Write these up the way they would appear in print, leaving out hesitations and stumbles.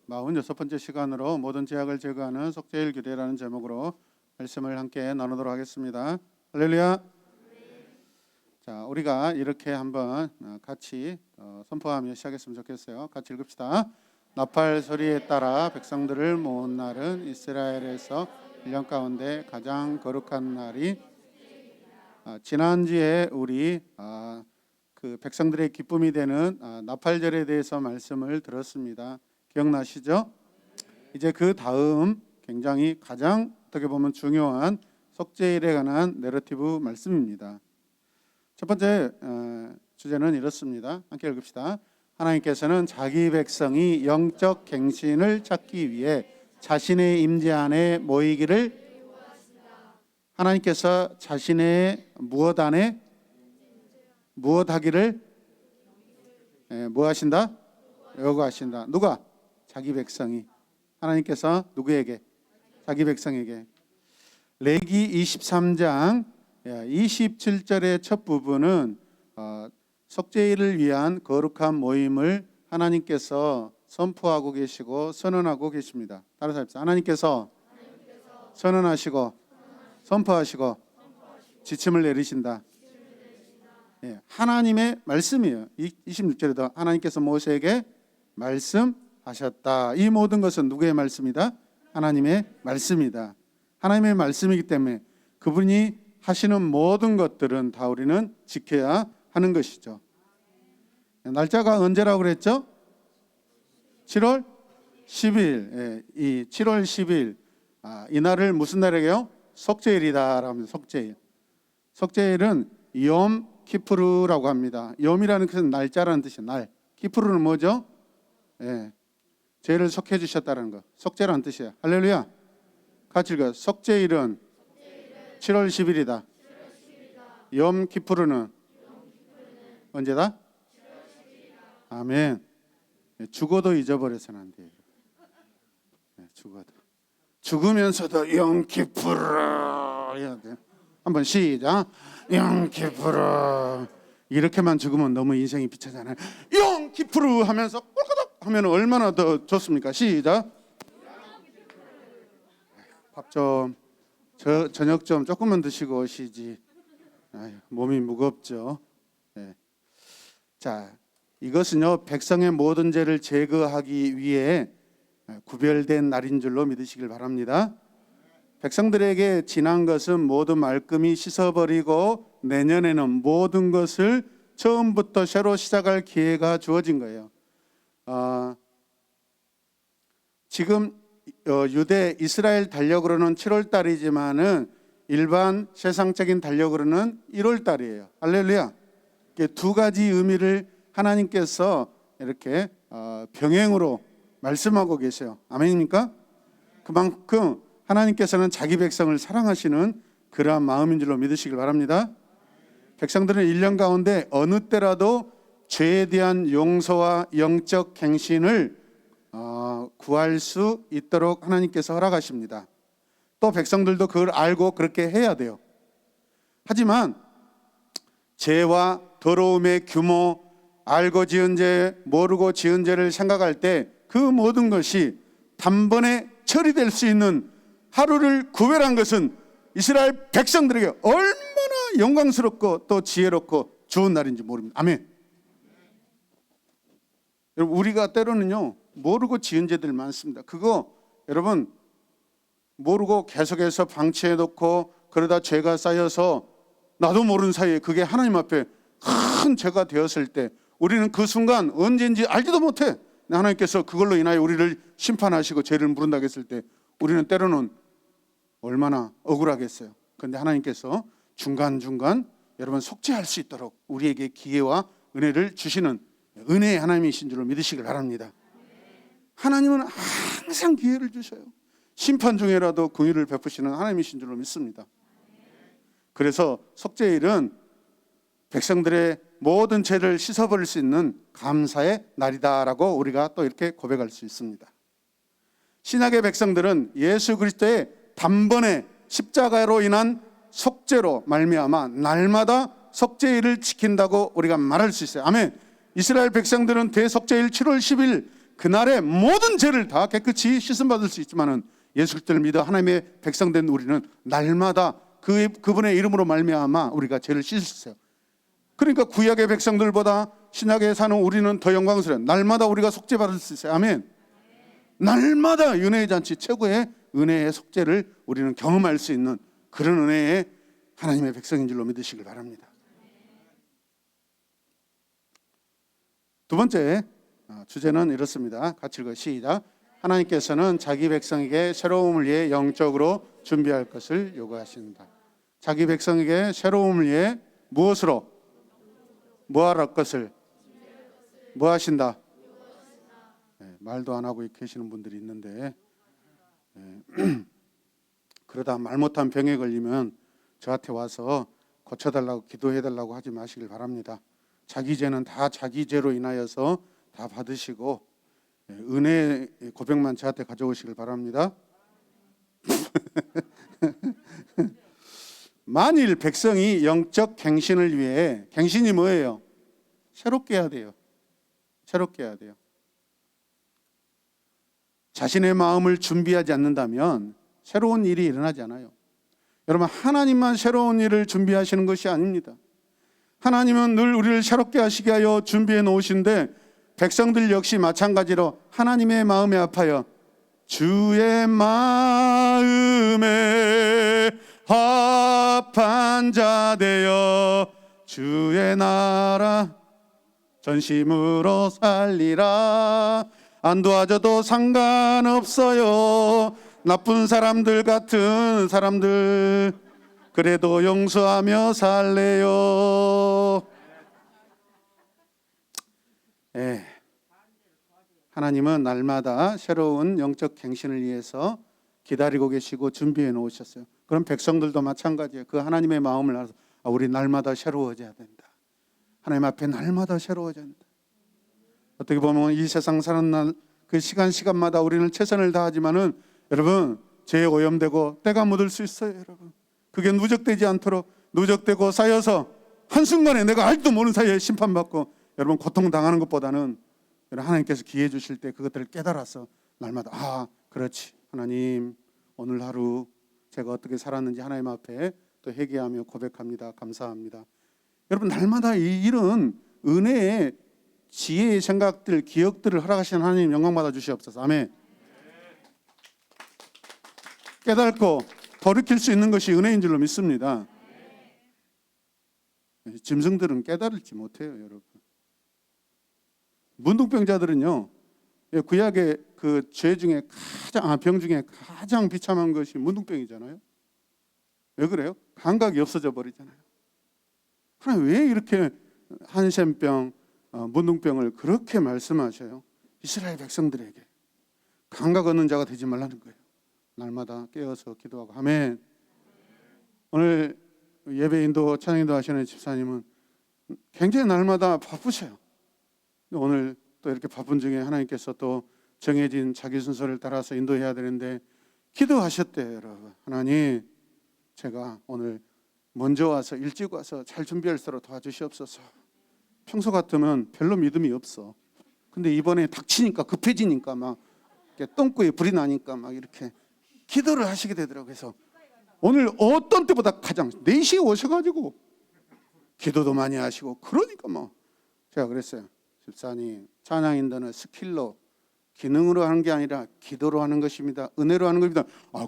46번째 시간으로 모든 죄악을 제거하는 속죄일 규례라는 제목으로 말씀을 함께 나누도록 하겠습니다. 할렐루야. 자, 우리가 이렇게 한번 같이 선포하며 시작했으면 좋겠어요. 같이 읽읍시다. 나팔 소리에 따라 백성들을 모은 날은 이스라엘에서 1년 가운데 가장 거룩한 날이 지난주에 우리 그 백성들의 기쁨이 되는 나팔절에 대해서 말씀을 들었습니다. 기억나시죠? 이제 그 다음 굉장히 가장 어떻게 보면 중요한 속죄일에 관한 내러티브 말씀입니다. 첫 번째 주제는 이렇습니다. 함께 읽읍시다. 하나님께서는 자기 백성이 영적 갱신을 찾기 위해 자신의 임재 안에 모이기를 하나님께서 자신의 무엇 안에 무엇 하기를 뭐 하신다? 요구하신다. 누가? 자기 백성이. 하나님께서 누구에게? 자기 백성에게. 레기 23장 27절의 첫 부분은 속죄일을 위한 거룩한 모임을 하나님께서 선포하고 계시고 선언하고 계십니다. 따라서 합시다. 하나님께서 선언하시고 선포하시고 지침을 내리신다. 하나님의 말씀이에요. 26절에도 하나님께서 모세에게 말씀하셨다. 이 모든 것은 누구의 말씀이다? 하나님의 말씀이다. 하나님의 말씀이기 때문에 그분이 하시는 모든 것들은 다 우리는 지켜야 하는 것이죠. 날짜가 언제라고 그랬죠? 7월 10일. 이 7월 10일 이 날을 무슨 날이에요? 속죄일이다 라면서 속죄일. 속죄일은 욤 키푸르라고 합니다. 욤이라는 것은 날짜라는 뜻이에요. 날. 키푸르는 뭐죠? 죄를 속해 주셨다는 거. 속죄라는 뜻이에요. 할렐루야. 같이 읽어요. 속죄일은 7월 10일이다. 욤 키푸르는 언제다? 아멘. 죽어도 잊어버려서는 안 돼요. 죽어도. 죽으면서도 욤 키푸르 해야 돼요. 한번 시작. 욤 키푸르. 이렇게만 죽으면 너무 인생이 비참하잖아요. 욤 키푸르 하면서 꼴까닥 하면 얼마나 더 좋습니까? 시작. 밥 좀 저녁 좀 조금만 드시고 오시지. 몸이 무겁죠. 자, 이것은요 백성의 모든 죄를 제거하기 위해 구별된 날인 줄로 믿으시길 바랍니다. 백성들에게 지난 것은 모두 말끔히 씻어버리고 내년에는 모든 것을 처음부터 새로 시작할 기회가 주어진 거예요. 지금 유대 이스라엘 달력으로는 7월 달이지만은 일반 세상적인 달력으로는 1월 달이에요. 할렐루야. 두 가지 의미를 하나님께서 이렇게 병행으로 말씀하고 계세요. 아멘입니까? 그만큼 하나님께서는 자기 백성을 사랑하시는 그러한 마음인 줄로 믿으시길 바랍니다. 백성들은 1년 가운데 어느 때라도 죄에 대한 용서와 영적 갱신을 구할 수 있도록 하나님께서 허락하십니다. 또 백성들도 그걸 알고 그렇게 해야 돼요. 하지만 죄와 더러움의 규모, 알고 지은 죄, 모르고 지은 죄를 생각할 때 그 모든 것이 단번에 처리될 수 있는 하루를 구별한 것은 이스라엘 백성들에게 얼마나 영광스럽고 또 지혜롭고 좋은 날인지 모릅니다. 아멘. 여러분, 우리가 때로는요 모르고 지은 죄들 많습니다. 그거 여러분 모르고 계속해서 방치해 놓고 그러다 죄가 쌓여서 나도 모르는 사이에 그게 하나님 앞에 큰 죄가 되었을 때 우리는 그 순간 언제인지 알지도 못해 하나님께서 그걸로 인하여 우리를 심판하시고 죄를 물은다고 했을 때 우리는 때로는 얼마나 억울하겠어요. 그런데 하나님께서 중간중간 여러분 속죄할 수 있도록 우리에게 기회와 은혜를 주시는 은혜의 하나님이신 줄로 믿으시길 바랍니다. 하나님은 항상 기회를 주셔요. 심판 중에라도 긍휼을 베푸시는 하나님이신 줄로 믿습니다. 그래서 속죄일은 백성들의 모든 죄를 씻어버릴 수 있는 감사의 날이다라고 우리가 또 이렇게 고백할 수 있습니다. 신약의 백성들은 예수 그리스도의 단번에 십자가로 인한 속죄로 말미암아 날마다 속죄일을 지킨다고 우리가 말할 수 있어요. 아멘. 이스라엘 백성들은 대속죄일 7월 10일 그날에 모든 죄를 다 깨끗이 씻음받을 수 있지만은 예수 그리스도를 믿어 하나님의 백성된 우리는 날마다 그분의 이름으로 말미암아 우리가 죄를 씻을 수 있어요. 그러니까 구약의 백성들보다 신약에 사는 우리는 더 영광스러워요. 날마다 우리가 속죄받을 수 있어요. 아멘. 날마다 은혜의 잔치, 최고의 은혜의 속죄를 우리는 경험할 수 있는 그런 은혜의 하나님의 백성인 줄로 믿으시길 바랍니다. 두 번째 주제는 이렇습니다. 같이 읽어 시작. 하나님께서는 자기 백성에게 새로움을 위해 영적으로 준비할 것을 요구하신다. 자기 백성에게 새로움을 위해 무엇으로? 뭐할 것을? 뭐 하신다? 네, 말도 안 하고 계시는 분들이 있는데 그러다 말 못한 병에 걸리면 저한테 와서 고쳐달라고 기도해달라고 하지 마시길 바랍니다. 자기 죄는 다 자기 죄로 인하여서 다 받으시고 은혜 고백만 저한테 가져오시길 바랍니다. 만일 백성이 영적 갱신을 위해, 갱신이 뭐예요? 새롭게 해야 돼요. 새롭게 해야 돼요. 자신의 마음을 준비하지 않는다면 새로운 일이 일어나지 않아요. 여러분, 하나님만 새로운 일을 준비하시는 것이 아닙니다. 하나님은 늘 우리를 새롭게 하시게 하여 준비해 놓으신데 백성들 역시 마찬가지로 하나님의 마음에 합하여 주의 마음에 합한 자 되어 주의 나라 전심으로 살리라. 안 도와줘도 상관없어요. 나쁜 사람들 같은 사람들 그래도 용서하며 살래요. 하나님은 날마다 새로운 영적 갱신을 위해서 기다리고 계시고 준비해 놓으셨어요. 그럼 백성들도 마찬가지예요. 그 하나님의 마음을 알아서 우리 날마다 새로워져야 된다. 하나님 앞에 날마다 새로워져야 된다. 어떻게 보면 이 세상 사는 날 그 시간마다 우리는 최선을 다하지만은 여러분 죄에 오염되고 때가 묻을 수 있어요. 여러분 그게 누적되지 않도록 누적되고 쌓여서 한순간에 내가 알지도 모르는 사이에 심판받고 여러분 고통당하는 것보다는 하나님께서 기회 주실 때 그것들을 깨달아서 날마다 그렇지 하나님 오늘 하루 제가 어떻게 살았는지 하나님 앞에 또 회개하며 고백합니다. 감사합니다. 여러분 날마다 이런 은혜의 지혜의 생각들 기억들을 허락하시는 하나님 영광받아 주시옵소서. 아멘. 깨닫고 돌이킬 수 있는 것이 은혜인 줄로 믿습니다. 짐승들은 깨달을지 못해요. 여러분 문둥병자들은요 구약의 그 죄 중에 병 중에 가장 비참한 것이 문둥병이잖아요. 왜 그래요? 감각이 없어져 버리잖아요. 하나님 왜 이렇게 한센병 문둥병을 그렇게 말씀하셔요? 이스라엘 백성들에게 감각 얻는 자가 되지 말라는 거예요. 날마다 깨어서 기도하고 아멘. 오늘 예배 인도 찬양 인도 하시는 집사님은 굉장히 날마다 바쁘셔요. 오늘 또 이렇게 바쁜 중에 하나님께서 또 정해진 자기 순서를 따라서 인도해야 되는데 기도하셨대요. 여러분 하나님 제가 오늘 먼저 와서 일찍 와서 잘 준비할 수 있도록 도와주시옵소서. 평소 같으면 별로 믿음이 없어. 근데 이번에 닥치니까 급해지니까 막 똥꼬에 불이 나니까 막 이렇게 기도를 하시게 되더라고요. 그래서 오늘 어떤 때보다 가장 4시에 오셔가지고 기도도 많이 하시고 그러니까 제가 그랬어요. 집사님 찬양 인도는 스킬로 기능으로 하는 게 아니라 기도로 하는 것입니다. 은혜로 하는 겁니다.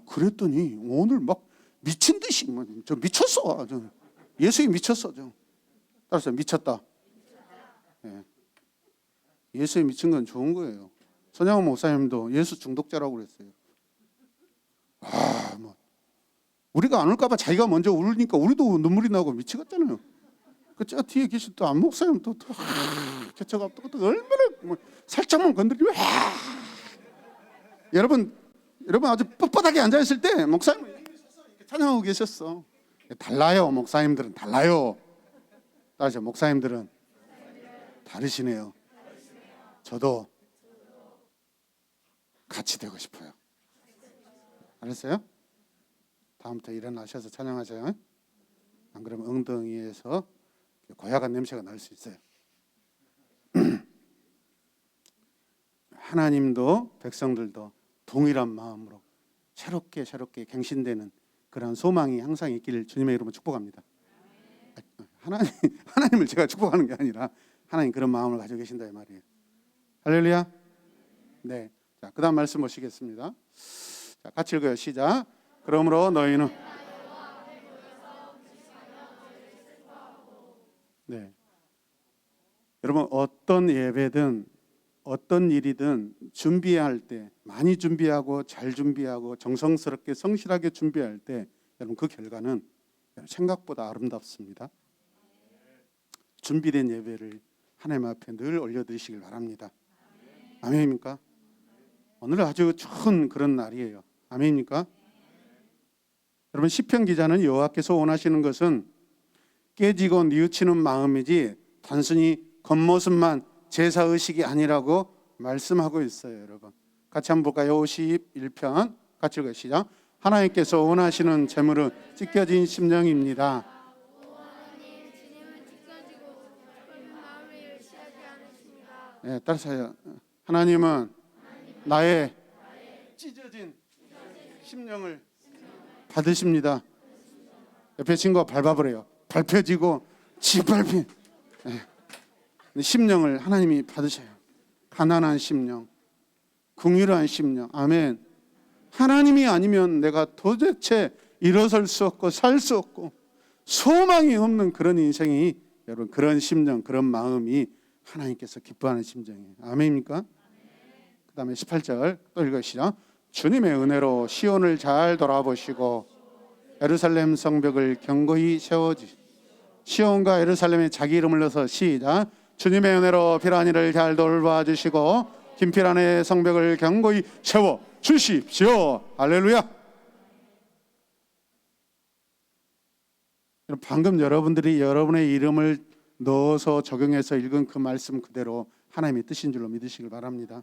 그랬더니 오늘 막 미친 듯이 저 미쳤어. 예수에 미쳤어. 따라서 미쳤다. 예수에 미친 건 좋은 거예요. 손양호 목사님도 예수 중독자라고 그랬어요. 우리가 안 올까봐 자기가 먼저 울으니까 우리도 눈물이 나고 미치겠잖아요. 저 뒤에 계신 또 안 목사님 또 개척 또 얼마나 살짝만 건드리면 여러분 아주 뻣뻣하게 앉아 있을 때 목사님 이렇게 찬양하고 계셨어. 달라요. 목사님들은 달라요. 따라서 목사님들은 다르시네요. 저도 같이 되고 싶어요. 알았어요? 다음부터 일어나셔서 찬양하세요. 안 그러면 엉덩이에서 고약한 냄새가 날 수 있어요. 하나님도 백성들도 동일한 마음으로 새롭게 갱신되는 그런 소망이 항상 있기를 주님의 이름으로 축복합니다. 하나님을 제가 축복하는 게 아니라 하나님 그런 마음을 가지고 계신다 이 말이에요. 할렐루야. 네. 자, 그다음 말씀 보시겠습니다. 자, 같이 읽어요. 시작. 그러므로 너희는 네. 여러분 어떤 예배든 어떤 일이든 준비할 때 많이 준비하고 잘 준비하고 정성스럽게 성실하게 준비할 때 여러분 그 결과는 생각보다 아름답습니다. 준비된 예배를 하나님 앞에 늘 올려드리시길 바랍니다. 아멘입니까? 오늘 아주 좋은 그런 날이에요. 아멘입니까? 여러분 시편 기자는 여호와께서 원하시는 것은 깨지고 뉘우치는 마음이지 단순히 겉모습만 제사의식이 아니라고 말씀하고 있어요. 여러분 같이 한번 볼까요? 51편 같이 읽어요. 시작. 하나님께서 원하시는 제물은 찢겨진 심령입니다. 네, 따라서요. 하나님은 나의 찢어진 심령을 받으십니다. 옆에 친구가 밟아버려요. 밟혀지고 짓밟힌 심령을 하나님이 받으셔요. 가난한 심령, 긍휼한 심령. 아멘. 하나님이 아니면 내가 도대체 일어설 수 없고 살 수 없고 소망이 없는 그런 인생이 여러분 그런 심령, 그런 마음이 하나님께서 기뻐하는 심정이에요. 아멘입니까? 그 다음에 18절 또 읽으시죠. 주님의 은혜로 시온을 잘 돌아보시고 예루살렘 성벽을 견고히 세워주시고 시온과 예루살렘에 자기 이름을 넣어서 시작. 주님의 은혜로 피라니를 잘 돌봐주시고 김피라네 성벽을 견고히 세워 주십시오. 할렐루야. 방금 여러분들이 여러분의 이름을 넣어서 적용해서 읽은 그 말씀 그대로 하나님의 뜻인 줄로 믿으시길 바랍니다.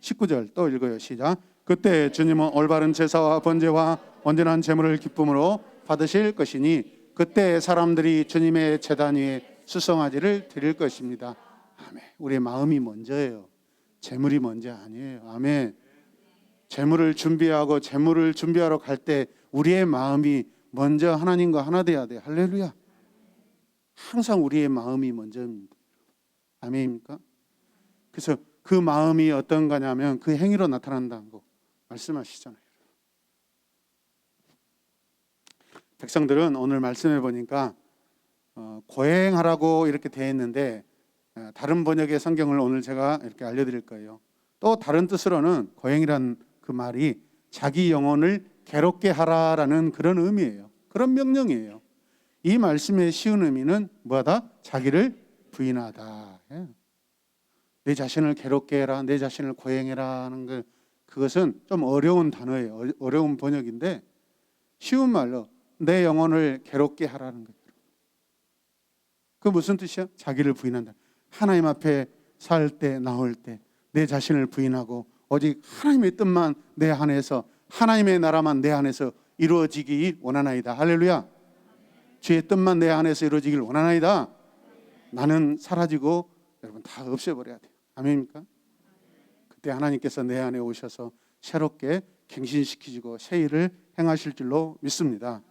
19절 또 읽어요. 시작. 그때 주님은 올바른 제사와 번제와 온전한 제물을 기쁨으로 받으실 것이니 그때 사람들이 주님의 제단 위에 수송아지를 드릴 것입니다. 아멘. 우리의 마음이 먼저예요. 제물이 먼저 아니에요. 아멘. 제물을 준비하고 제물을 준비하러 갈 때 우리의 마음이 먼저 하나님과 하나 돼야 돼요. 할렐루야. 항상 우리의 마음이 먼저입니다. 아멘입니까? 그래서 그 마음이 어떤 거냐면 그 행위로 나타난다고 말씀하시잖아요. 백성들은 오늘 말씀해 보니까 고행하라고 이렇게 되어 있는데 다른 번역의 성경을 오늘 제가 이렇게 알려드릴 거예요. 또 다른 뜻으로는 고행이란 그 말이 자기 영혼을 괴롭게 하라라는 그런 의미예요. 그런 명령이에요. 이 말씀의 쉬운 의미는 뭐다? 자기를 부인하다. 내 자신을 괴롭게 해라, 내 자신을 고행해라 하는 그것은 좀 어려운 단어예요. 어려운 번역인데 쉬운 말로 내 영혼을 괴롭게 하라는 거예요. 그 무슨 뜻이야? 자기를 부인한다. 하나님 앞에 살 때, 나올 때 내 자신을 부인하고 오직 하나님의 뜻만 내 안에서, 하나님의 나라만 내 안에서 이루어지기 원하나이다. 할렐루야. 주의 뜻만 내 안에서 이루어지길 원하나이다. 나는 사라지고 여러분 다 없애버려야 돼요. 아멘입니까? 그때 하나님께서 내 안에 오셔서 새롭게 갱신시키시고 새 일을 행하실 줄로 믿습니다.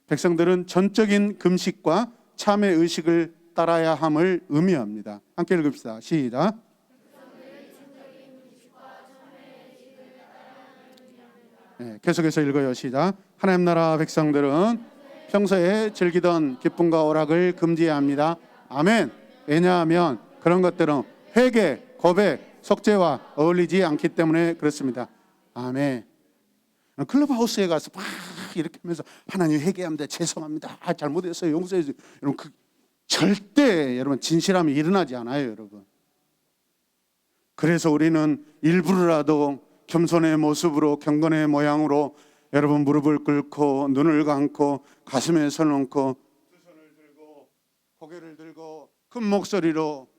백성들은 전적인 금식과 참회 의식을 따라야 함을 의미합니다. 함께 읽읍시다. 시작. 네, 계속해서 읽어요. 시작. 하나님 나라 백성들은 평소에 즐기던 기쁨과 오락을 금지해야 합니다. 아멘. 왜냐하면 그런 것들은 회개, 고백, 속죄와 어울리지 않기 때문에 그렇습니다. 아멘. 클럽하우스에 가서 막 이렇게 하면서 하나님 회개합니다. 죄송합니다. 잘못했어요. 용서해 주세요. 여러분 절대 여러분 진실함이 일어나지 않아요, 여러분. 그래서 우리는 일부러라도 겸손의 모습으로 경건의 모양으로 여러분 무릎을 꿇고 눈을 감고 가슴에 손을 얹고 두 손을 들고 고개를 들고 큰 목소리로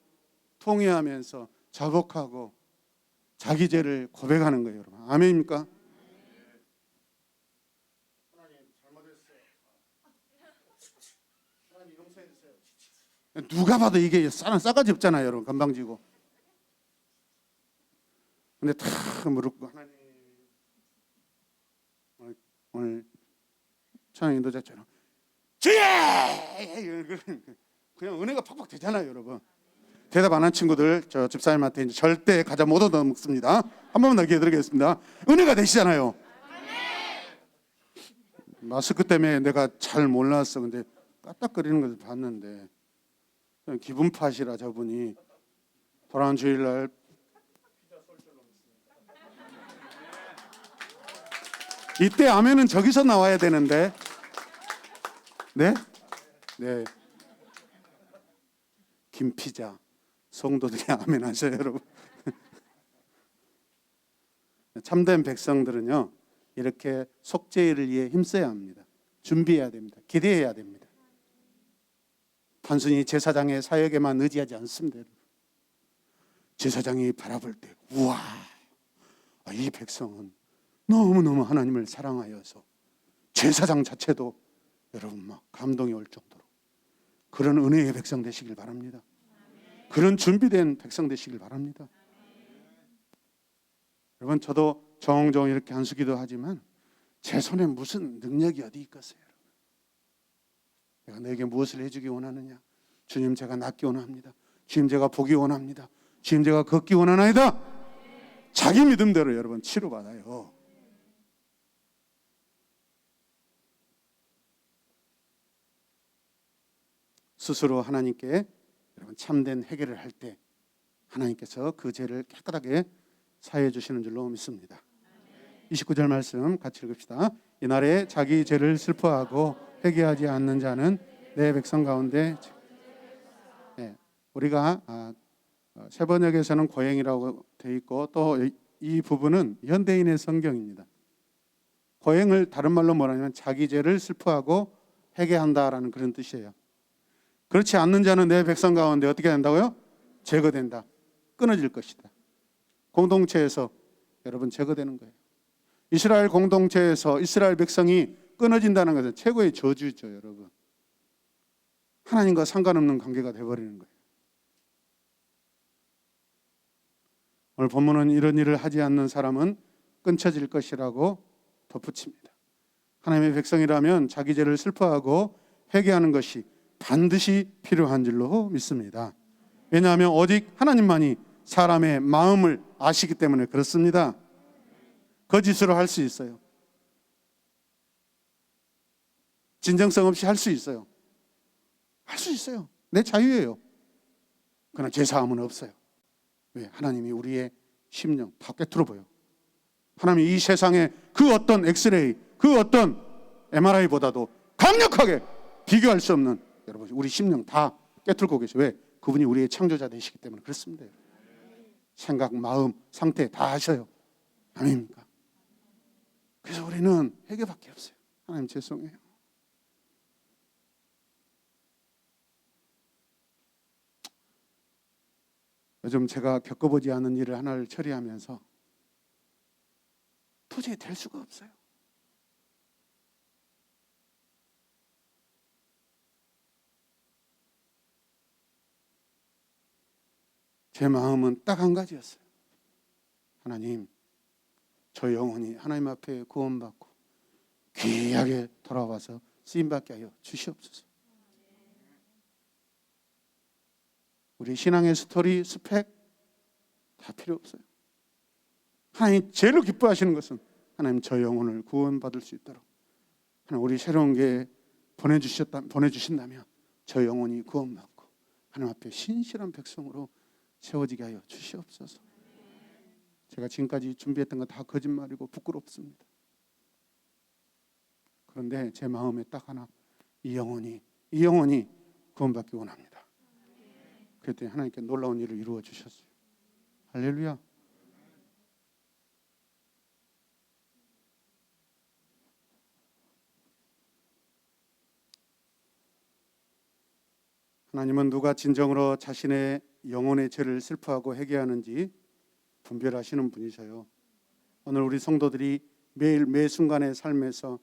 통회하면서 자복하고 자기 죄를 고백하는 거예요, 여러분. 아멘입니까? 하나님 잘못했어요. 하나님 용서해 주세요. 누가 봐도 이게 싸가지 없잖아요, 여러분. 건방지고. 근데 다 무릎 꿇고 하나님, 오늘 찬양 인도자처럼 주여! 그냥 은혜가 팍팍 되잖아요, 여러분. 대답 안 한 친구들 저 집사님한테 이제 절대 과자 못 얻어 먹습니다. 한 번만 더 기회 드리겠습니다. 은혜가 되시잖아요. 마스크 때문에 내가 잘 몰랐어. 근데 까딱거리는 것을 봤는데 기분 탓이라 저분이 돌아온 주일날 이때 아멘은 저기서 나와야 되는데. 네? 네. 김피자 성도들이 아멘 하셔요, 여러분. 참된 백성들은요, 이렇게 속죄일을 위해 힘써야 합니다. 준비해야 됩니다. 기대해야 됩니다. 단순히 제사장의 사역에만 의지하지 않습니다. 제사장이 바라볼 때 우와, 이 백성은 너무너무 하나님을 사랑하여서 제사장 자체도 여러분 막 감동이 올 정도로 그런 은혜의 백성 되시길 바랍니다. 그런 준비된 백성 되시길 바랍니다. 여러분, 저도 종종 이렇게 안수기도 하지만 제 손에 무슨 능력이 어디 있겠어요? 내가 너에게 무엇을 해주기 원하느냐? 주님, 제가 낫기 원합니다. 주님, 제가 보기 원합니다. 주님, 제가 걷기 원하나이다. 자기 믿음대로 여러분 치료받아요. 스스로 하나님께 여러분 참된 회개를 할 때 하나님께서 그 죄를 깨끗하게 사해 주시는 줄로 믿습니다. 29절 말씀 같이 읽읍시다. 이날에 자기 죄를 슬퍼하고 회개하지 않는 자는 내 백성 가운데, 네, 우리가 세번역에서는 고행이라고 돼 있고 또 이 부분은 현대인의 성경입니다. 고행을 다른 말로 뭐라냐면 자기 죄를 슬퍼하고 회개한다라는 그런 뜻이에요. 그렇지 않는 자는 내 백성 가운데 어떻게 된다고요? 제거된다. 끊어질 것이다. 공동체에서 여러분 제거되는 거예요. 이스라엘 공동체에서 이스라엘 백성이 끊어진다는 것은 최고의 저주죠, 여러분. 하나님과 상관없는 관계가 되어버리는 거예요. 오늘 본문은 이런 일을 하지 않는 사람은 끊쳐질 것이라고 덧붙입니다. 하나님의 백성이라면 자기 죄를 슬퍼하고 회개하는 것이 반드시 필요한 줄로 믿습니다. 왜냐하면 오직 하나님만이 사람의 마음을 아시기 때문에 그렇습니다. 거짓으로 할 수 있어요. 진정성 없이 할 수 있어요. 할 수 있어요. 내 자유예요. 그러나 죄사함은 없어요. 왜? 하나님이 우리의 심령 다 꿰뚫어 보여. 하나님이 이 세상의 그 어떤 엑스레이, 그 어떤 MRI보다도 강력하게 비교할 수 없는 여러분 우리 심령 다 꿰뚫고 계세요. 왜? 그분이 우리의 창조자 되시기 때문에 그렇습니다. 생각, 마음, 상태 다 아셔요. 아닙니까? 그래서 우리는 회개밖에 없어요. 하나님 죄송해요. 요즘 제가 겪어보지 않은 일을 하나를 처리하면서 도저히 될 수가 없어요. 제 마음은 딱 한 가지였어요. 하나님, 저 영혼이 하나님 앞에 구원받고 귀하게 돌아와서 쓰임받게 하여 주시옵소서. 우리 신앙의 스토리, 스펙 다 필요 없어요. 하나님 제일 기뻐하시는 것은 하나님 저 영혼을 구원받을 수 있도록 하나님 우리 새로운 게 보내주신다면 저 영혼이 구원받고 하나님 앞에 신실한 백성으로 세워지게 하여 주시옵소서. 제가 지금까지 준비했던 거 다 거짓말이고 부끄럽습니다. 그런데 제 마음에 딱 하나, 이 영혼이 구원받기 원합니다. 그랬더니 하나님께 놀라운 일을 이루어 주셨어요. 할렐루야. 하나님은 누가 진정으로 자신의 영혼의 죄를 슬퍼하고 회개하는지 분별하시는 분이셔요. 오늘 우리 성도들이 매일 매 순간의 삶에서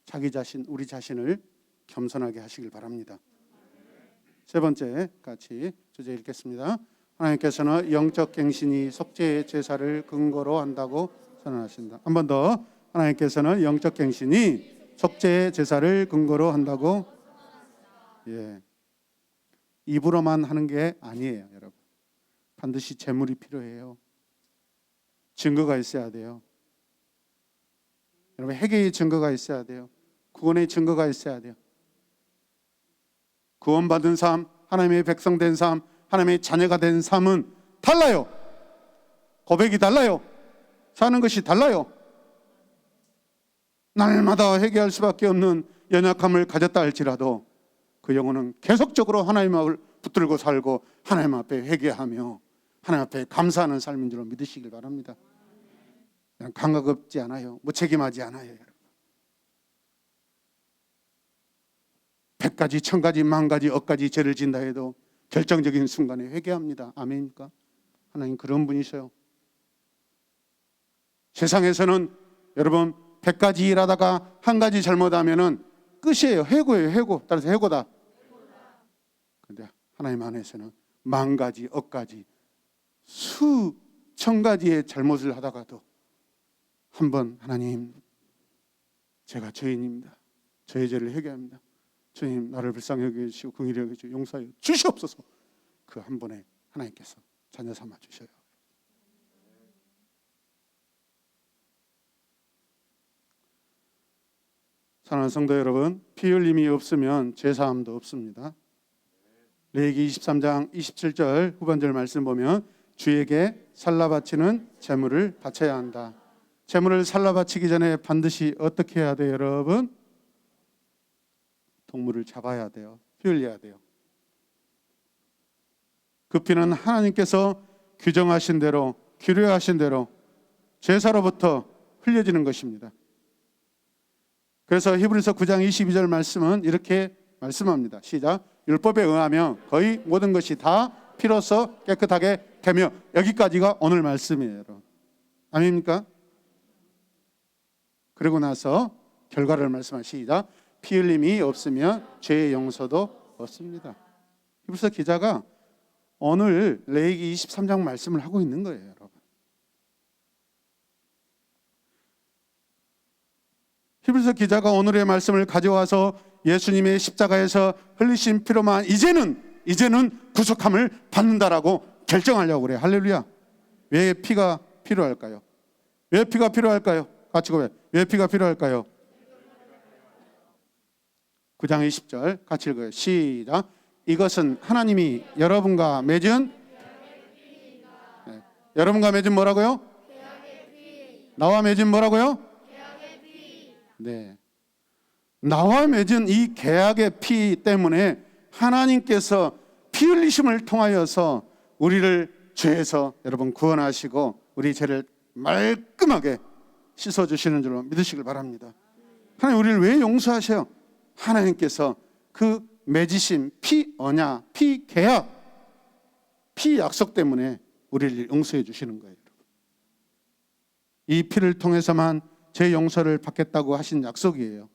자기 자신, 우리 자신을 겸손하게 하시길 바랍니다. 세 번째 같이 주제 읽겠습니다. 하나님께서는 영적 갱신이 속죄의 제사를 근거로 한다고 선언하신다. 한 번 더. 하나님께서는 영적 갱신이 속죄의 제사를 근거로 한다고. 예. 입으로만 하는 게 아니에요, 여러분. 반드시 제물이 필요해요. 증거가 있어야 돼요. 여러분, 회개의 증거가 있어야 돼요. 구원의 증거가 있어야 돼요. 구원받은 삶, 하나님의 백성 된 삶, 하나님의 자녀가 된 삶은 달라요. 고백이 달라요. 사는 것이 달라요. 날마다 회개할 수밖에 없는 연약함을 가졌다 할지라도 그 영혼은 계속적으로 하나님을 붙들고 살고 하나님 앞에 회개하며 하나님 앞에 감사하는 삶인 줄 믿으시길 바랍니다. 그냥 감각 없지 않아요. 무책임하지 않아요, 여러분. 100가지, 1000가지, 10,000가지, 억가지 죄를 진다 해도 결정적인 순간에 회개합니다. 아멘입니까? 하나님 그런 분이셔요. 세상에서는 여러분 100가지 일하다가 한 가지 잘못하면은 끝이에요. 해고예요. 해고. 따라서 해고다. 그런데 하나님 안에서는 10,000가지, 억가지, 수천 가지의 잘못을 하다가도 한번 하나님, 제가 죄인입니다. 저의 죄를 회개합니다. 주님, 나를 불쌍히 여기시고 긍휼히 여기시고 용서하여 주시옵소서. 그 한 번에 하나님께서 자녀 삼아 주셔요. 사랑하는 성도 여러분, 피 흘림이 없으면 제사함도 없습니다. 레위기 23장 27절 후반절 말씀 보면 주에게 살라 바치는 제물을 바쳐야 한다. 제물을 살라 바치기 전에 반드시 어떻게 해야 돼요, 여러분? 동물을 잡아야 돼요. 피 흘려야 돼요. 그 피는 하나님께서 규정하신 대로, 규례하신 대로 제사로부터 흘려지는 것입니다. 그래서 히브리서 9장 22절 말씀은 이렇게 말씀합니다. 시작. 율법에 의하면 거의 모든 것이 다 피로써 깨끗하게 되며, 여기까지가 오늘 말씀이에요, 여러분. 아닙니까? 그리고 나서 결과를 말씀하시자. 피 흘림이 없으면 죄의 용서도 없습니다. 히브리서 기자가 오늘 레위기 23장 말씀을 하고 있는 거예요, 여러분. 히브리서 기자가 오늘의 말씀을 가져와서 예수님의 십자가에서 흘리신 피로만 이제는 구속함을 받는다라고 결정하려고 그래요. 할렐루야. 왜 피가 필요할까요? 왜 피가 필요할까요? 같이 고백. 왜 피가 필요할까요? 9장 20절 같이 읽어요. 시작. 이것은 하나님이 여러분과 맺은, 네. 여러분과 맺은 뭐라고요? 나와 맺은 뭐라고요? 네. 나와 맺은 이 계약의 피 때문에 하나님께서 피 흘리심을 통하여서 우리를 죄에서 여러분 구원하시고 우리 죄를 말끔하게 씻어주시는 줄로 믿으시길 바랍니다. 하나님 우리를 왜 용서하셔요? 하나님께서 그 맺으신 피 언약, 피 계약, 피 약속 때문에 우리를 용서해 주시는 거예요. 이 피를 통해서만 제 용서를 받겠다고 하신 약속이에요.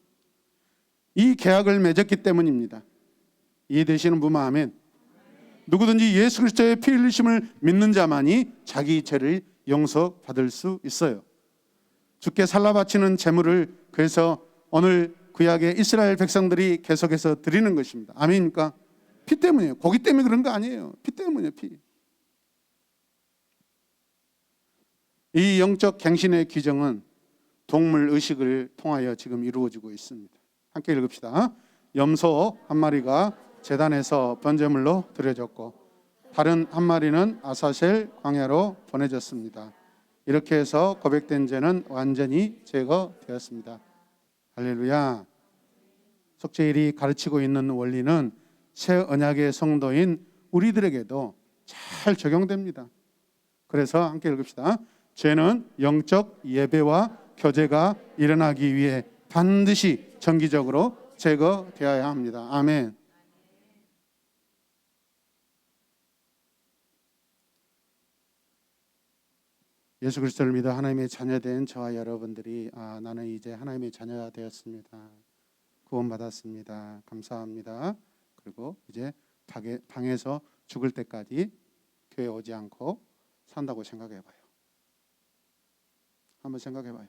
이 계약을 맺었기 때문입니다. 이해되시는 분만 하면, 누구든지 예수 그리스도의 피 흘리심을 믿는 자만이 자기 죄를 용서받을 수 있어요. 주께 살라 바치는 제물을 그래서 오늘 구약의 이스라엘 백성들이 계속해서 드리는 것입니다. 아멘입니까? 피 때문이에요. 고기 때문에 그런 거 아니에요. 피 때문이에요. 피. 이 영적 갱신의 규정은 동물 의식을 통하여 지금 이루어지고 있습니다. 함께 읽읍시다. 염소 한 마리가 제단에서 번제물로 드려졌고 다른 한 마리는 아사셀 광야로 보내졌습니다. 이렇게 해서 고백된 죄는 완전히 제거되었습니다. 할렐루야. 속죄일이 가르치고 있는 원리는 새 언약의 성도인 우리들에게도 잘 적용됩니다. 그래서 함께 읽읍시다. 죄는 영적 예배와 교제가 일어나기 위해 반드시 정기적으로 제거되어야 합니다. 아멘. 예수 그리스도를 믿어 하나님의 자녀된 저와 여러분들이 나는 이제 하나님의 자녀가 되었습니다. 구원받았습니다. 감사합니다. 그리고 이제 방에서 죽을 때까지 교회 오지 않고 산다고 생각해 봐요. 한번 생각해 봐요.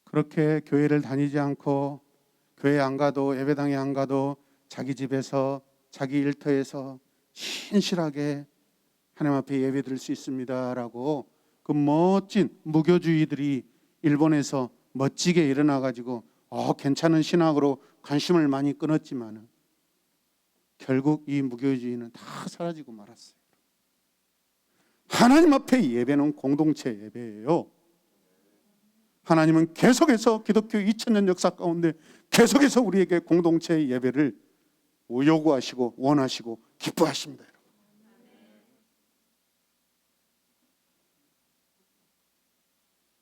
그렇게 교회를 다니지 않고 교회 안 가도 예배당에 안 가도 자기 집에서 자기 일터에서 신실하게 하나님 앞에 예배드릴 수 있습니다라고 그 멋진 무교주의들이 일본에서 멋지게 일어나 가지고 괜찮은 신학으로 관심을 많이 끊었지만은 결국 이 무교주의는 다 사라지고 말았어요. 하나님 앞에 예배는 공동체 예배예요. 하나님은 계속해서 기독교 2000년 역사 가운데 계속해서 우리에게 공동체 예배를 요구하시고 원하시고 기뻐하십니다.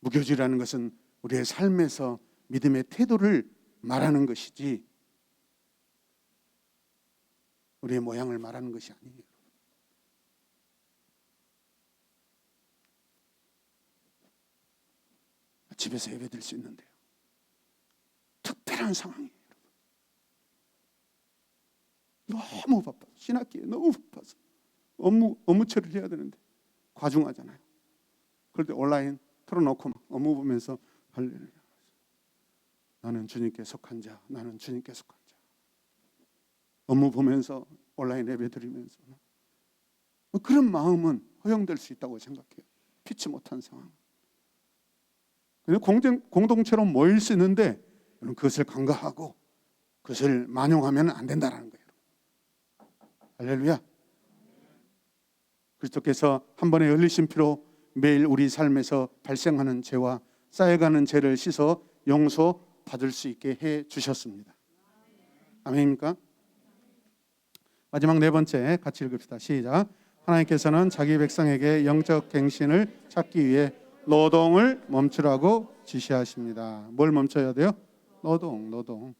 무교주의라는 것은 우리의 삶에서 믿음의 태도를 말하는 것이지 우리의 모양을 말하는 것이 아니에요. 집에서 예배드릴 수 있는데요. 특별한 상황이에요. 너무 바빠. 신학기에 너무 바빠서 업무 처리를 해야 되는데 과중하잖아요. 그럴 때 온라인 틀어놓고 막 업무 보면서 할렐루야. 나는 주님께 속한 자. 나는 주님께 속한 자. 업무 보면서 온라인 예배 드리면서 그런 마음은 허용될 수 있다고 생각해요. 피치 못한 상황. 공동체로 모일 수 있는데 그것을 간과하고 그것을 만용하면 안 된다는 거예요. 할렐루야. 그리스도께서 한 번에 흘리신 피로 매일 우리 삶에서 발생하는 죄와 쌓여가는 죄를 씻어 용서받을 수 있게 해 주셨습니다. 아멘입니까? 마지막 네 번째 같이 읽읍시다. 시작. 하나님께서는 자기 백성에게 영적 갱신을 찾기 위해 노동을 멈추라고 지시하십니다. 뭘 멈춰야 돼요? 노동.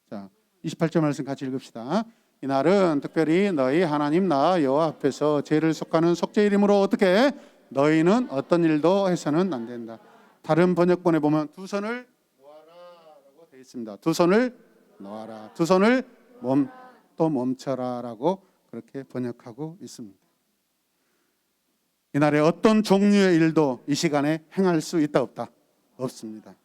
자, 28절 말씀 같이 읽읍시다. 이날은 특별히 너희 하나님 나 여호와 앞에서 죄를 속하는 속죄 이름으로 어떻게 너희는 어떤 일도 해서는 안 된다. 다른 번역본에 보면 두 손을 놓아라라고 되어 있습니다. 두 손을 놓아라. 두 손을 또 멈춰라라고 그렇게 번역하고 있습니다. 이날에 어떤 종류의 일도 이 시간에 행할 수 있다 없다? 없습니다.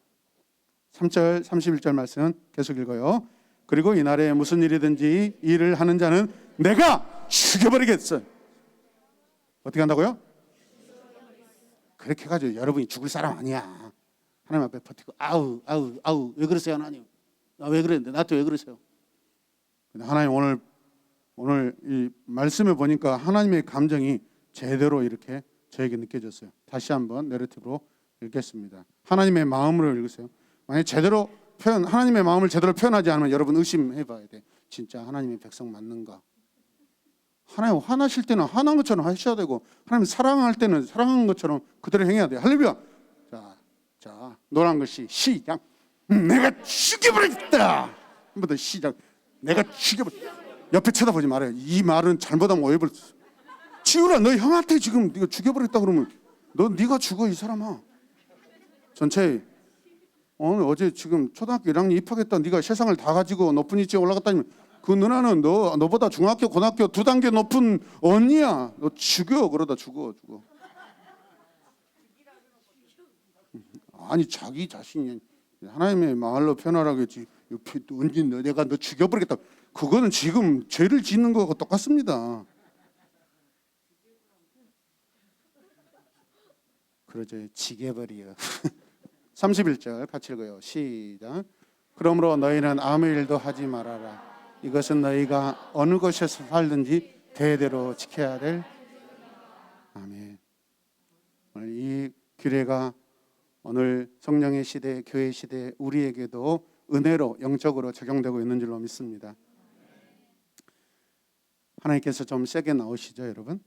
3절 31절 말씀 계속 읽어요. 그리고 이날에 무슨 일이든지 일을 하는 자는 내가 죽여버리겠어. 어떻게 한다고요? 그렇게 해가지고 여러분이 죽을 사람 아니야. 하나님 앞에 버티고 아우 왜 그러세요 하나님? 나 왜 그랬는데 나한테 왜 그러세요? 근데 하나님 오늘 이 말씀을 보니까 하나님의 감정이 제대로 이렇게 저에게 느껴졌어요. 다시 한번 내러티브로 읽겠습니다. 하나님의 마음으로 읽으세요. 만약 제대로 하나님의 마음을 제대로 표현하지 않으면 여러분 의심해봐야 돼. 진짜 하나님의 백성 맞는가? 하나님 화나실 때는 화난 것처럼 하셔야 되고 하나님 사랑할 때는 사랑한 것처럼 그대로 행해야 돼. 할렐루야. 자 노란 글씨 시작. 내가 죽여버리겠다. 한 번 더 시작. 내가 죽여버리겠다. 옆에 쳐다보지 말아요. 이 말은 잘못하면 오해를. 지우라, 너 형한테 지금 네가 죽여버렸다 그러면 네가 죽어 이 사람아. 전체 어제 지금 초등학교 1학년 입학했다. 네가 세상을 다 가지고 높은 위치에 올라갔다면 그 누나는 너보다 중학교 고등학교 2단계 높은 언니야. 너 죽여. 그러다 죽어. 아니 자기 자신이 하나님의 말로 표현하라고 했지. 언제 내가 너 죽여버리겠다. 그거는 지금 죄를 짓는 거하고 똑같습니다. 그러죠. 지게버리요. 31절 같이 읽어요. 시작. 그러므로 너희는 아무 일도 하지 말아라. 이것은 너희가 어느 곳에서 살든지 대대로 지켜야 될. 아멘. 오늘 이 규례가 오늘 성령의 시대, 교회 시대 우리에게도 은혜로 영적으로 적용되고 있는 줄로 믿습니다. 하나님께서 좀 세게 나오시죠, 여러분?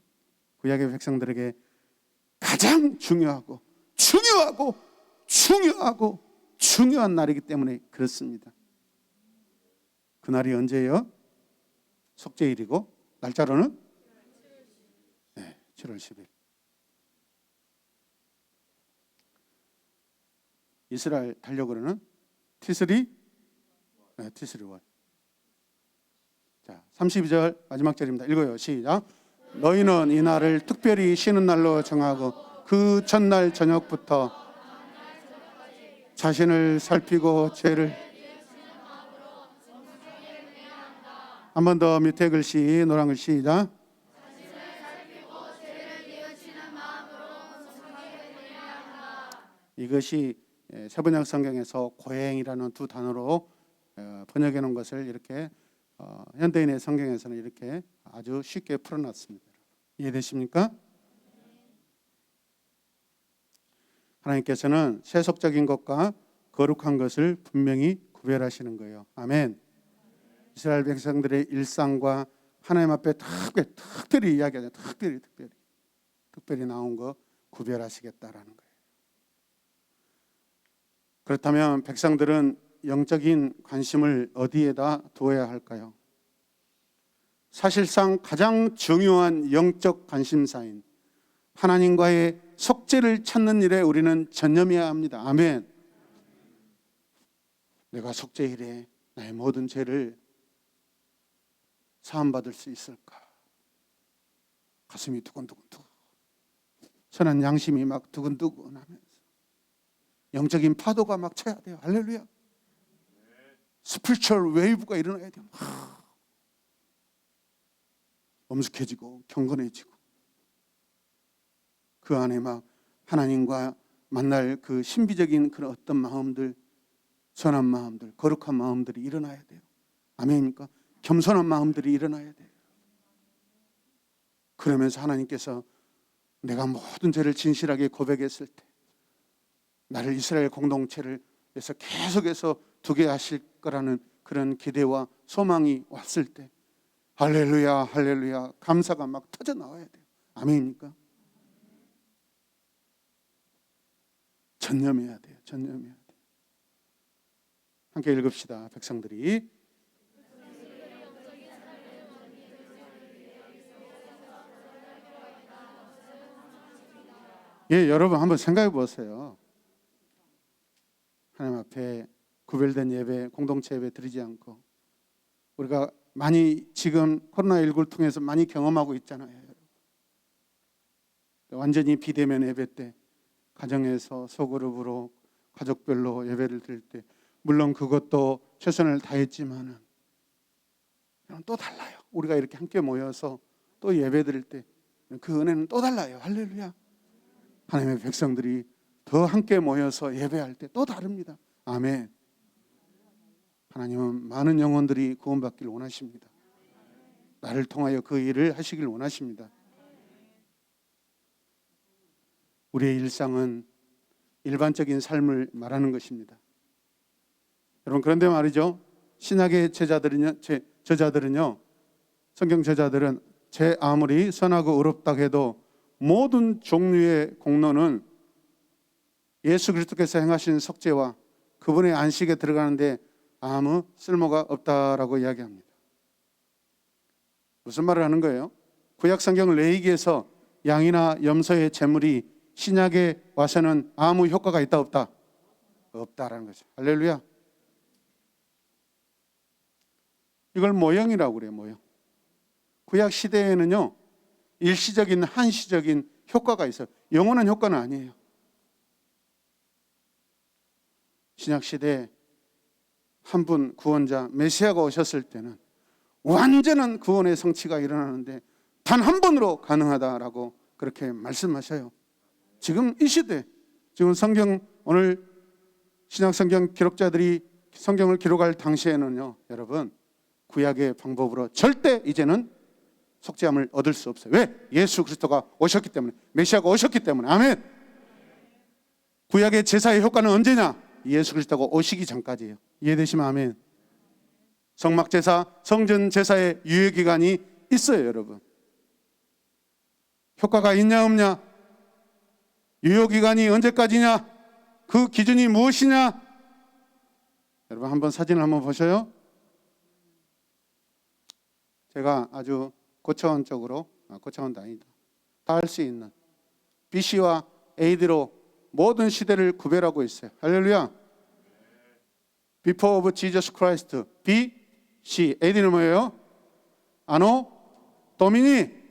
구약의 백성들에게 가장 중요한 날이기 때문에 그렇습니다. 그날이 언제예요? 속죄일이고 날짜로는 7월 10일. 이스라엘 달력으로는 T3? 네, T3원. 자, 32절 마지막 절입니다. 읽어요. 시작. 너희는 이 날을 특별히 쉬는 날로 정하고 그 첫날 저녁부터 자신을 살피고 죄를 한 번 더 밑에 글씨 노란 글씨 시작. 이것이 세번역 성경에서 고행이라는 두 단어로 번역해 놓은 것을 이렇게 현대인의 성경에서는 이렇게 아주 쉽게 풀어놨습니다. 이해되십니까? 하나님께서는 세속적인 것과 거룩한 것을 분명히 구별하시는 거예요. 아멘. 이스라엘 백성들의 일상과 하나님 앞에 특별히 이야기하자. 특별히 나온 거 구별하시겠다라는 거예요. 그렇다면 백성들은 영적인 관심을 어디에다 두어야 할까요? 사실상 가장 중요한 영적 관심사인 하나님과의 속죄를 찾는 일에 우리는 전념해야 합니다. 아멘. 내가 속죄일에 나의 모든 죄를 사함받을 수 있을까? 가슴이 두근두근 선한 양심이 막 두근두근 하면서 영적인 파도가 막 쳐야 돼요. 할렐루야. 스피리추얼 웨이브가 일어나야 돼요. 엄숙해지고 경건해지고 그 안에 막 하나님과 만날 그 신비적인 그런 어떤 마음들, 선한 마음들, 거룩한 마음들이 일어나야 돼요. 아멘입니까? 겸손한 마음들이 일어나야 돼요. 그러면서 하나님께서 내가 모든 죄를 진실하게 고백했을 때 나를 이스라엘 공동체를 위해서 계속해서 두게 하실 거라는 그런 기대와 소망이 왔을 때 할렐루야 할렐루야 감사가 막 터져 나와야 돼요. 아멘입니까? 전념해야 돼요. 전념해야 돼요. 함께 읽읍시다. 백성들이 여러분 한번 생각해 보세요. 하나님 앞에 구별된 예배, 공동체 예배 드리지 않고 우리가 많이 지금 코로나19를 통해서 많이 경험하고 있잖아요. 완전히 비대면 예배 때 가정에서 소그룹으로 가족별로 예배를 드릴 때 물론 그것도 최선을 다했지만은 또 달라요. 우리가 이렇게 함께 모여서 또 예배 드릴 때 그 은혜는 또 달라요. 할렐루야. 하나님의 백성들이 더 함께 모여서 예배할 때 또 다릅니다. 아멘. 하나님은 많은 영혼들이 구원받기를 원하십니다. 나를 통하여 그 일을 하시길 원하십니다. 우리의 일상은 일반적인 삶을 말하는 것입니다. 여러분 그런데 말이죠. 신약의 저자들은요, 성경 저자들은 제 아무리 선하고 의롭다 해도 모든 종류의 공로는 예수 그리스도께서 행하신 속죄와 그분의 안식에 들어가는데 아무 쓸모가 없다라고 이야기합니다. 무슨 말을 하는 거예요? 구약 성경 레위기에서 양이나 염소의 제물이 신약에 와서는 아무 효과가 있다 없다? 없다라는 거죠. 할렐루야. 이걸 모형이라고 그래요. 모형. 구약 시대에는요 일시적인 한시적인 효과가 있어요. 영원한 효과는 아니에요. 신약 시대에 한 분 구원자 메시아가 오셨을 때는 완전한 구원의 성취가 일어나는데 단 한 번으로 가능하다라고 그렇게 말씀하셔요. 지금 이 시대, 지금 성경 오늘 신약 성경 기록자들이 성경을 기록할 당시에는요, 여러분 구약의 방법으로 절대 이제는 속죄함을 얻을 수 없어요. 왜? 예수 그리스도가 오셨기 때문에, 메시아가 오셨기 때문에. 아멘. 구약의 제사의 효과는 언제냐? 예수 그리스도가 오시기 전까지예요. 이해되시면 아멘. 성막제사, 성전제사의 유예기간이 있어요. 여러분 효과가 있냐 없냐? 유효기간이 언제까지냐? 그 기준이 무엇이냐? 여러분 한번 사진을 한번 보셔요. 제가 아주 고차원적으로, 고차원도 아니다, 다 할 수 있는 BC와 AD로 모든 시대를 구별하고 있어요. 할렐루야. Before of Jesus Christ. BC. AD는 뭐예요? 아노 도미니.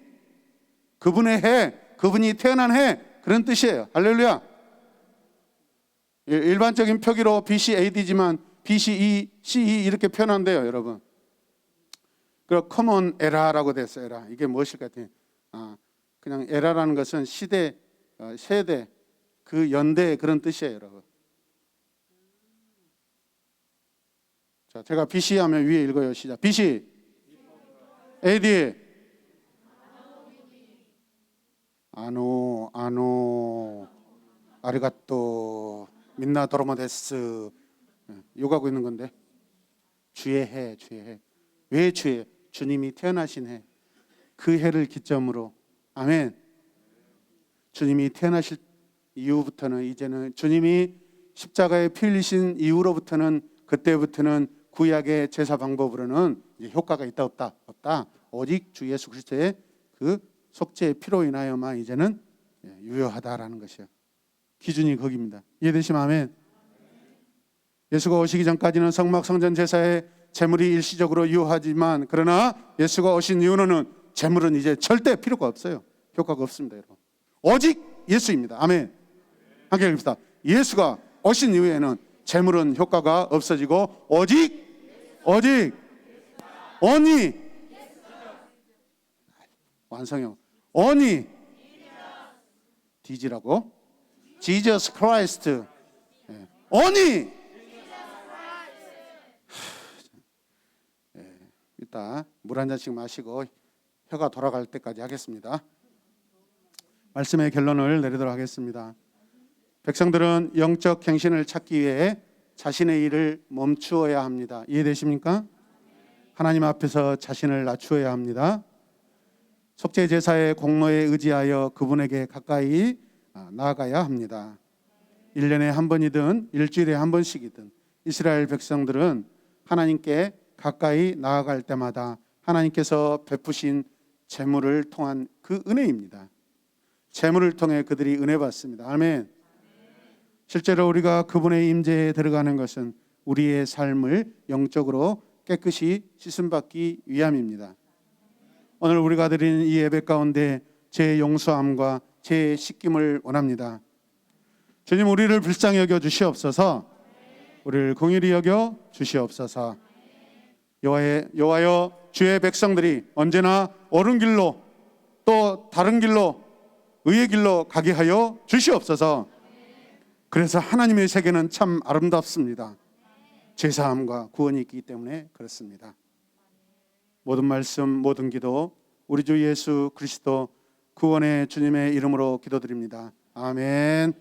그분의 해, 그분이 태어난 해, 그런 뜻이에요. 할렐루야. 일반적인 표기로 BC AD지만 BCE, CE 이렇게 표현한대요, 여러분. 그 common era라고 됐어요. 에라. 이게 무엇일 것 같아요? 그냥 에라라는 것은 시대, 세대, 그 연대 그런 뜻이에요, 여러분. 자, 제가 BC 하면 위에 읽어요. 시작. BC, AD, 아노, 아리가또, 민나 도로모데스. 욕하고 있는 건데. 주의 해, 주의 해. 왜 주의? 주님이 태어나신 해. 그 해를 기점으로. 아멘. 주님이 태어나실 이후부터는, 이제는 주님이 십자가에 피 흘리신 이후로부터는, 그때부터는 구약의 제사 방법으로는 이제 효과가 있다 없다? 없다. 오직 주 예수 그리스도의 그 속죄의 피로 인하여만 이제는 유효하다라는 것이요. 기준이 거기입니다. 이해되시면 아멘. 예수가 오시기 전까지는 성막 성전 제사의 제물이 일시적으로 유효하지만, 그러나 예수가 오신 이후로는 제물은 이제 절대 필요가 없어요. 효과가 없습니다, 여러분. 오직 예수입니다. 아멘. 함께 읽읍시다. 예수가 오신 이후에는 제물은 효과가 없어지고 오직 only 완성형 only 디지라고 Jesus Christ only. 이따 물 한 잔씩 마시고 혀가 돌아갈 때까지 하겠습니다. 말씀의 결론을 내리도록 하겠습니다. 백성들은 영적 갱신을 찾기 위해 자신의 일을 멈추어야 합니다. 이해되십니까? 하나님 앞에서 자신을 낮추어야 합니다. 속죄 제사의 공로에 의지하여 그분에게 가까이 나아가야 합니다. 1년에 한 번이든 일주일에 한 번씩이든 이스라엘 백성들은 하나님께 가까이 나아갈 때마다 하나님께서 베푸신 제물을 통한 그 은혜입니다. 제물을 통해 그들이 은혜 받습니다. 아멘. 실제로 우리가 그분의 임재에 들어가는 것은 우리의 삶을 영적으로 깨끗이 씻음받기 위함입니다. 오늘 우리가 드리는 이 예배 가운데 제 용서함과 제 씻김을 원합니다. 주님, 우리를 불쌍히 여겨 주시옵소서. 우리를 긍휼히 여겨 주시옵소서. 여호와여, 주의 백성들이 언제나 옳은 길로 또 다른 길로 의의 길로 가게 하여 주시옵소서. 그래서 하나님의 세계는 참 아름답습니다. 죄사함과 구원이 있기 때문에 그렇습니다. 모든 말씀, 모든 기도 우리 주 예수 그리스도 구원의 주님의 이름으로 기도드립니다. 아멘.